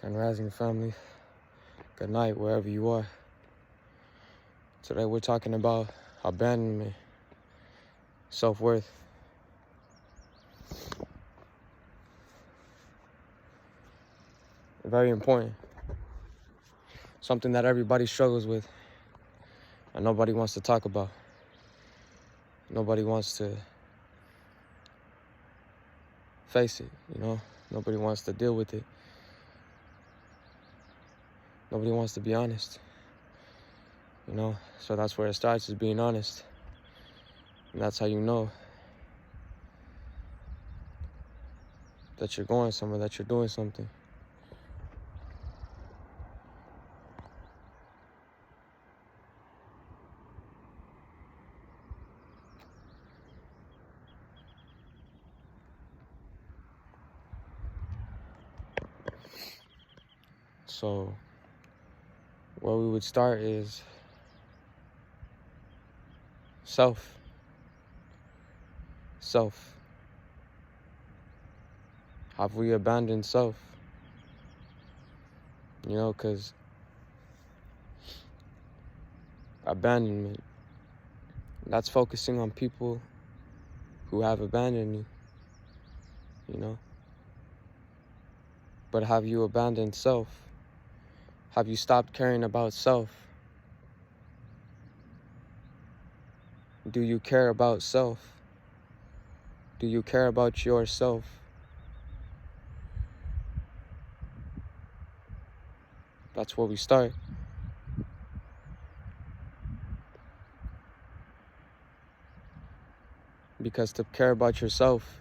and rising family. Good night, wherever you are. Today we're talking about abandonment, self-worth. Very important. Something that everybody struggles with and nobody wants to talk about. Nobody wants to face it, Nobody wants to deal with it. Nobody wants to be honest, So that's where it starts, is being honest. And that's how you know that you're going somewhere, that you're doing something. So where we would start is self. Have we abandoned self? Because abandonment, that's focusing on people who have abandoned you, But have you abandoned self? Have you stopped caring about self? Do you care about self? Do you care about yourself? That's where we start. Because to care about yourself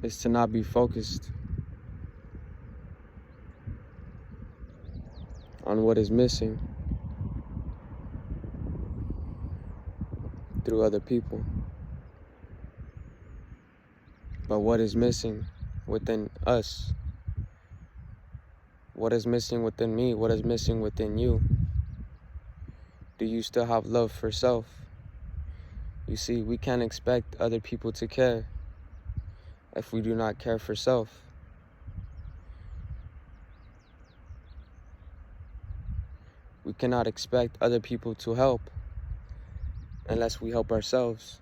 is to not be focused on what is missing through other people, but what is missing within us. What is missing within me? What is missing within you? Do you still have love for self? You see, we can't expect other people to care if we do not care for self. We cannot expect other people to help unless we help ourselves.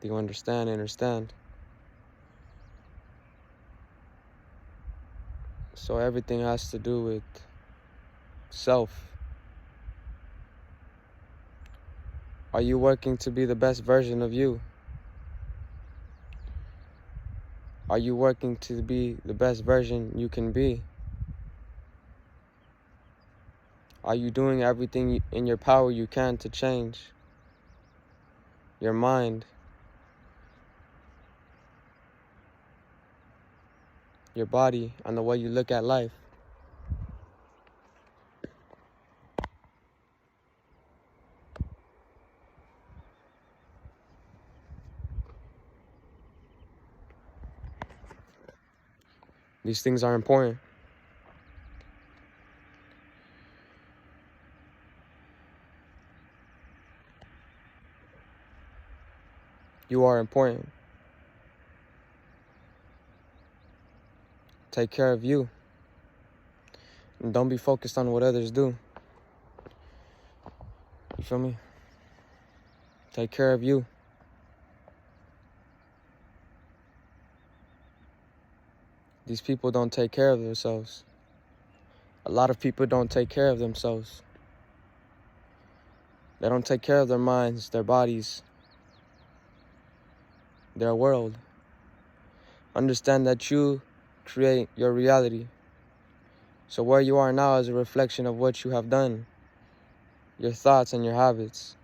Do you understand? So everything has to do with self. Are you working to be the best version of you? Are you working to be the best version you can be? Are you doing everything in your power you can to change your mind, your body, and the way you look at life? These things are important. You are important. Take care of you. And don't be focused on what others do. You feel me? Take care of you. These people don't take care of themselves. A lot of people don't take care of themselves. They don't take care of their minds, their bodies, their world. Understand that you create your reality. So where you are now is a reflection of what you have done, your thoughts and your habits.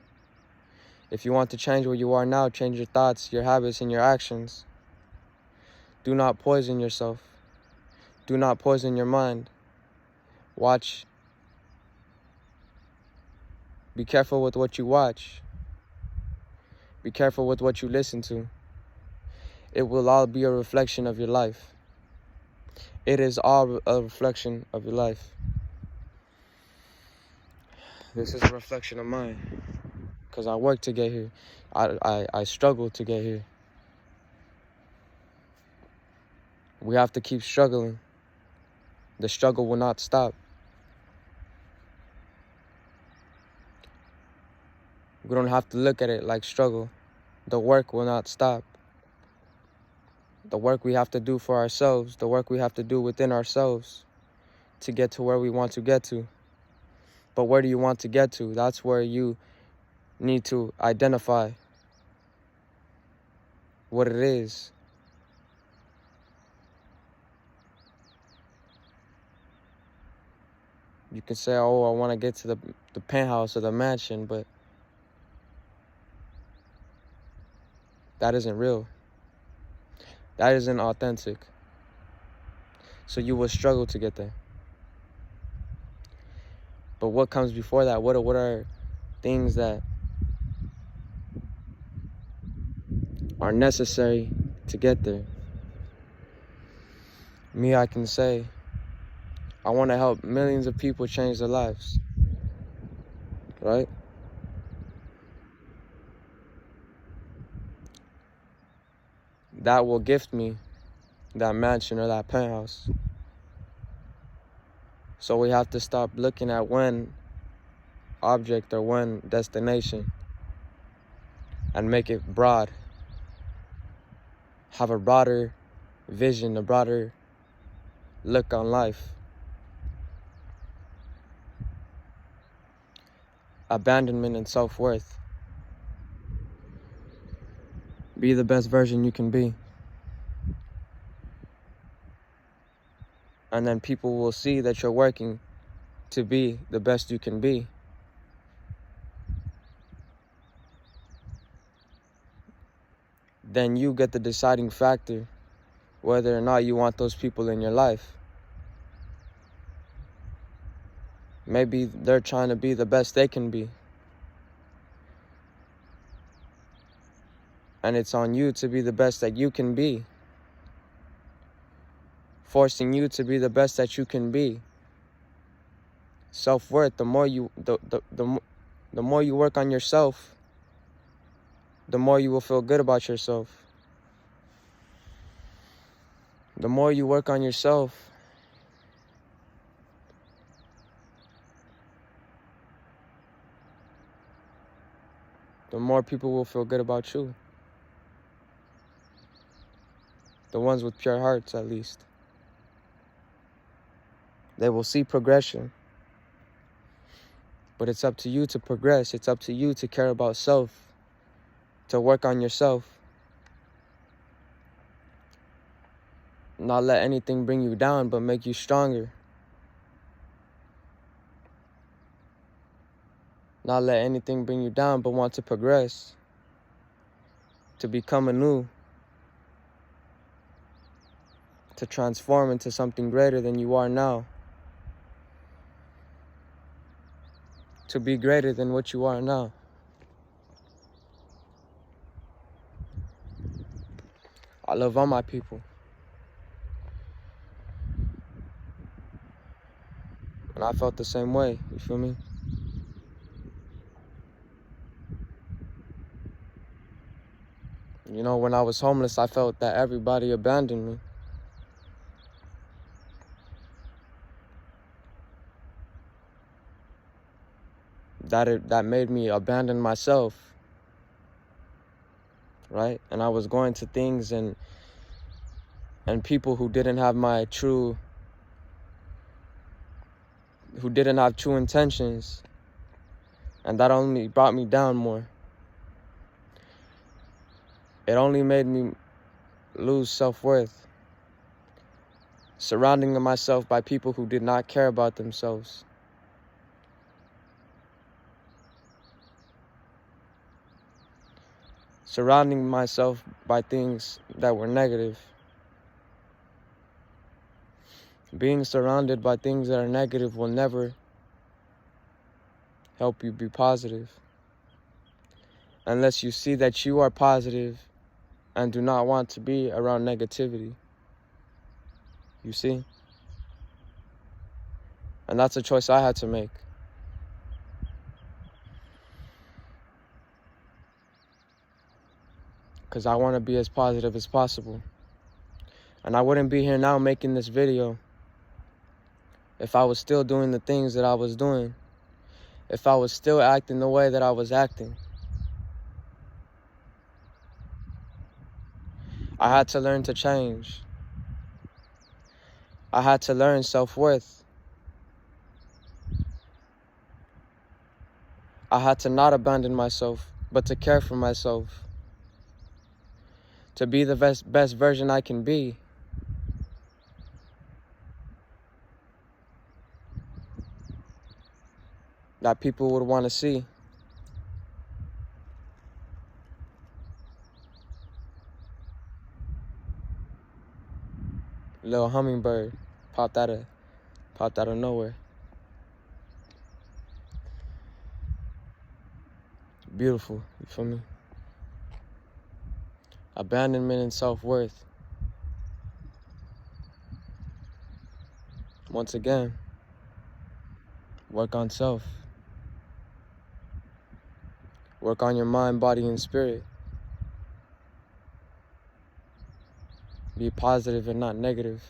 If you want to change where you are now, change your thoughts, your habits, and your actions. Do not poison yourself. Do not poison your mind. Watch. Be careful with what you watch. Be careful with what you listen to. It will all be a reflection of your life. It is all a reflection of your life. This is a reflection of mine. Because I worked to get here. I struggled to get here. We have to keep struggling. The struggle will not stop. We don't have to look at it like struggle. The work will not stop. The work we have to do for ourselves, the work we have to do within ourselves to get to where we want to get to. But where do you want to get to? That's where you need to identify what it is. You can say, oh, I want to get to the penthouse or the mansion, but that isn't real. That isn't authentic. So you will struggle to get there. But what comes before that? What are things that are necessary to get there? Me, I can say, I want to help millions of people change their lives. Right? That will gift me that mansion or that penthouse. So we have to stop looking at one object or one destination and make it broad. Have a broader vision, a broader look on life. Abandonment and self-worth. Be the best version you can be. And then people will see that you're working to be the best you can be. Then you get the deciding factor whether or not you want those people in your life. Maybe they're trying to be the best they can be. And it's on you to be the best that you can be. Forcing you to be the best that you can be. Self-worth, the more you work on yourself, the more you will feel good about yourself. The more you work on yourself, the more people will feel good about you. The ones with pure hearts, at least. They will see progression. But it's up to you to progress. It's up to you to care about self, to work on yourself. Not let anything bring you down, but make you stronger. Not let anything bring you down, but want to progress. To become anew. To transform into something greater than you are now. To be greater than what you are now. I love all my people. And I felt the same way, you feel me? You know, when I was homeless, I felt that everybody abandoned me. That made me abandon myself, right? And I was going to things and people who didn't have true intentions, and that only brought me down more. It only made me lose self-worth. Surrounding myself by people who did not care about themselves. Surrounding myself by things that were negative. Being surrounded by things that are negative will never help you be positive. Unless you see that you are positive and do not want to be around negativity. You see? And that's a choice I had to make. because I want to be as positive as possible. And I wouldn't be here now making this video if I was still doing the things that I was doing, if I was still acting the way that I was acting. I had to learn to change. I had to learn self-worth. I had to not abandon myself, but to care for myself. To be the best version I can be. That people would want to see. Little hummingbird popped out of nowhere. Beautiful, you feel me? Abandonment and self-worth. Once again, work on self. Work on your mind, body, and spirit. Be positive and not negative.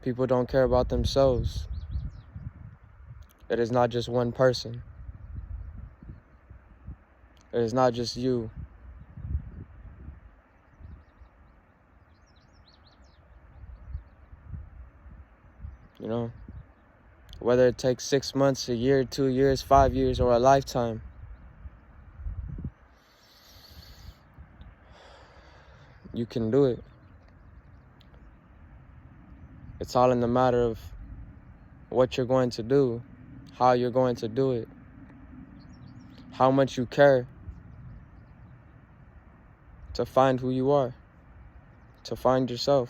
People don't care about themselves. It is not just one person. It is not just you. You know? Whether it takes 6 months, a year, 2 years, 5 years, or a lifetime. You can do it. It's all in the matter of what you're going to do, how you're going to do it, how much you care to find who you are, to find yourself,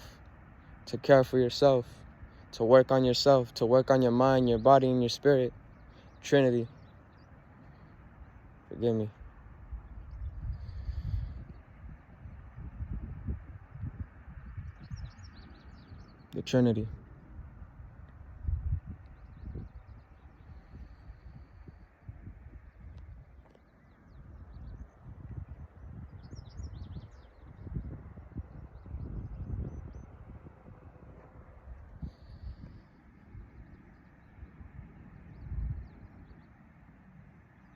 to care for yourself, to work on yourself, to work on your mind, your body, and your spirit. Trinity. Forgive me. The Trinity.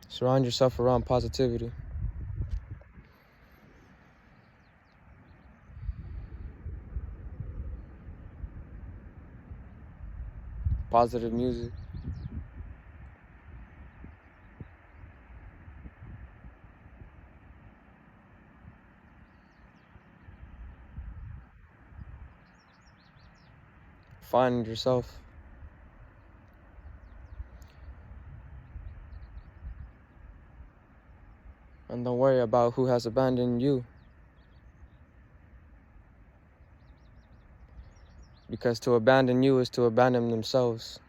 Surround yourself around positivity. Positive music. Find yourself. And don't worry about who has abandoned you. Because to abandon you is to abandon themselves.